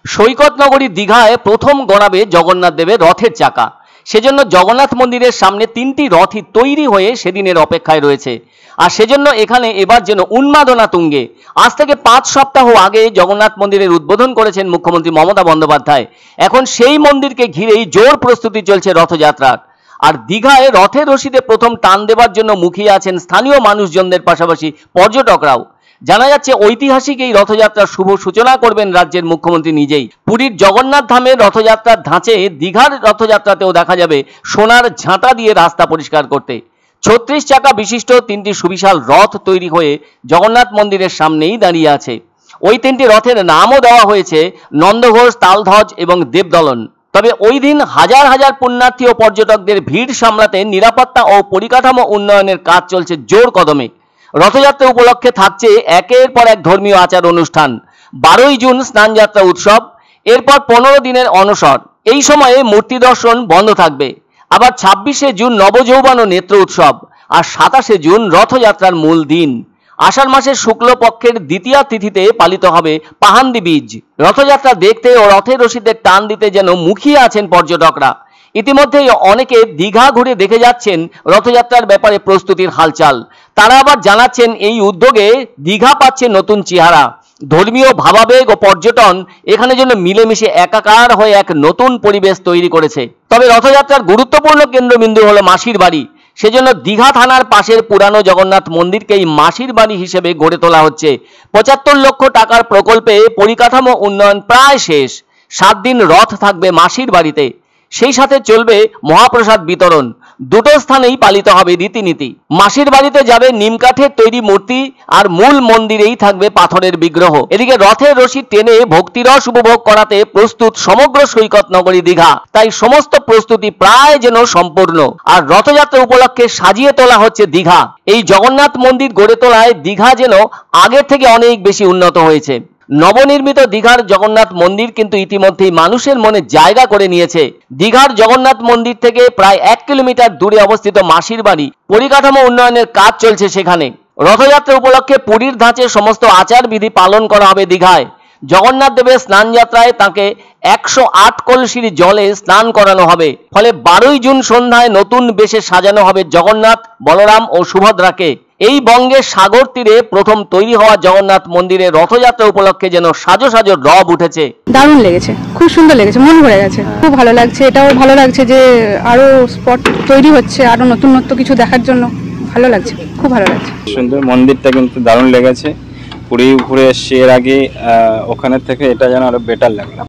সৈকত নগরী দীঘায় প্রথম গড়াবে জগন্নাথ দেবের রথের চাকা। সেজন্য জগন্নাথ মন্দিরের সামনে 3টি রথই তৈরি হয়ে সেদিনের অপেক্ষায় রয়েছে। আর সেজন্য এখানে এবার যেন উন্মাদনা তুঙ্গে। আজ থেকে 5 সপ্তাহ আগে জগন্নাথ মন্দিরের উদ্বোধন করেছেন মুখ্যমন্ত্রী মমতা বন্দ্যোপাধ্যায়। এখন সেই মন্দিরকে ঘিরেই জোর প্রস্তুতি চলছে রথযাত্রার। আর দীঘায় রথের রশিদে প্রথম টান দেবার জন্য মুখিয়ে আছেন স্থানীয় মানুষজনদের পাশাপাশি পর্যটকরাও। জানা যাচ্ছে ঐতিহাসিক এই রথযাত্রার শুভ সূচনা করবেন রাজ্যের মুখ্যমন্ত্রী নিজেই। পুরীর জগন্নাথ ধামের রথযাত্রার ধাঁচে দীঘার রথযাত্রাতেও দেখা যাবে সোনার ঝাঁটা দিয়ে রাস্তা পরিষ্কার করতে। 36 চাকা বিশিষ্ট 3টি সুবিশাল রথ তৈরি হয়ে জগন্নাথ মন্দিরের সামনেই দাঁড়িয়ে আছে। ওই 3টি রথের নামও দেওয়া হয়েছে নন্দঘোষ, তালধ্বজ এবং দেবদলন। তবে ওই দিন হাজার হাজার পুণ্যার্থী ও পর্যটকদের ভিড় সামলাতে নিরাপত্তা ও পরিকাঠামো উন্নয়নের কাজ চলছে জোর কদমে। রথযাত্রা উপলক্ষে থাকছে একের পর এক ধর্মীয় আচার অনুষ্ঠান। 12ই জুন স্নানযাত্রা উৎসব, এরপর 15 দিনের অনশন। এই সময়ে মূর্তি দর্শন বন্ধ থাকবে। আবার 26শে জুন নবযৌবন ও নেত্র উৎসব, আর 27শে জুন রথযাত্রার মূল দিন। আষাঢ় মাসের শুক্লপক্ষের দ্বিতীয়া তিথিতে পালিত হবে পাহান্দি বীজ। রথযাত্রা দেখতে ও রথের রশিদের টান দিতে যেন মুখিয়ে আছেন পর্যটকরা। ইতিমধ্যেই অনেকে দীঘা ঘুরে দেখে যাচ্ছেন রথযাত্রার ব্যাপারে প্রস্তুতির হালচাল। তারা আবার জানাচ্ছেন এই উদ্যোগে দীঘা পাচ্ছে নতুন চেহারা। ধর্মীয় ভাবাবেগ ও পর্যটন এখানে যেন মিলেমিশে একাকার হয়ে এক নতুন পরিবেশ তৈরি করেছে। তবে রথযাত্রার গুরুত্বপূর্ণ কেন্দ্রবিন্দু হলো মাসির বাড়ি। সেজন্য দীঘা থানার পাশের পুরানো জগন্নাথ মন্দিরকেই মাসির বাড়ি হিসেবে গড়ে তোলা হচ্ছে। 75 লক্ষ টাকার প্রকল্পে পরিকাঠামো উন্নয়ন প্রায় শেষ। 7 দিন রথ থাকবে মাসির বাড়িতে। সেই সাথে চলবে মহাপ্রসাদ বিতরণ। দুটো স্থানেই পালিত হবে রীতিনীতি। মাসির বাড়িতে যাবে নিমকাঠের তৈরি মূর্তি, আর মূল মন্দিরেই থাকবে পাথরের বিগ্রহ। এদিকে রথের রশি টেনে ভক্তিরস উপভোগ করাতে প্রস্তুত সমগ্র সৈকত নগরী দীঘা। তাই সমস্ত প্রস্তুতি প্রায় যেন সম্পূর্ণ। আর রথযাত্রা উপলক্ষে সাজিয়ে তোলা হচ্ছে দীঘা। এই জগন্নাথ মন্দির গড়ে তোলায় দীঘা যেন আগের থেকে অনেক বেশি উন্নত হয়েছে। নবনির্মিত দীঘার জগন্নাথ মন্দির কিন্তু ইতিমধ্যেই মানুষের মনে জায়গা করে নিয়েছে। দীঘার জগন্নাথ মন্দির থেকে প্রায় 1 কিলোমিটার দূরে অবস্থিত মাসির বাড়ি পরিকাঠামো উন্নয়নের কাজ চলছে সেখানে। রথযাত্রা উপলক্ষে পুরীর ধাঁচে সমস্ত আচার বিধি পালন করা হবে দীঘায়। জগন্নাথ দেবের স্নান যাত্রায় তাকে 108 কলসির জলে স্নান করানো হবে। ফলে 12ই জুন সন্ধ্যায় নতুন বেশে সাজানো হবে জগন্নাথ, বলরাম ও সুভদ্রাকে। এই বঙ্গের সাগর তীরে প্রথম তৈরি হওয়া জগন্নাথ মন্দিরে রথযাত্রা উপলক্ষে যেন সাজো সাজো রব উঠেছে। দারুণ লেগেছে, খুব সুন্দর লেগেছে, মন ভরে গেছে। খুব ভালো লাগছে। এটাও ভালো লাগছে যে আরো স্পট তৈরি হচ্ছে, আরো নতুন কিছু দেখার জন্য ভালো লাগছে, খুব ভালো লাগছে। সুন্দর মন্দিরটা কিন্তু দারুণ লেগেছে। পুরী ঘুরে এসেছি এর আগে, ওখানে থেকে এটা যেন আরো বেটার লাগলো।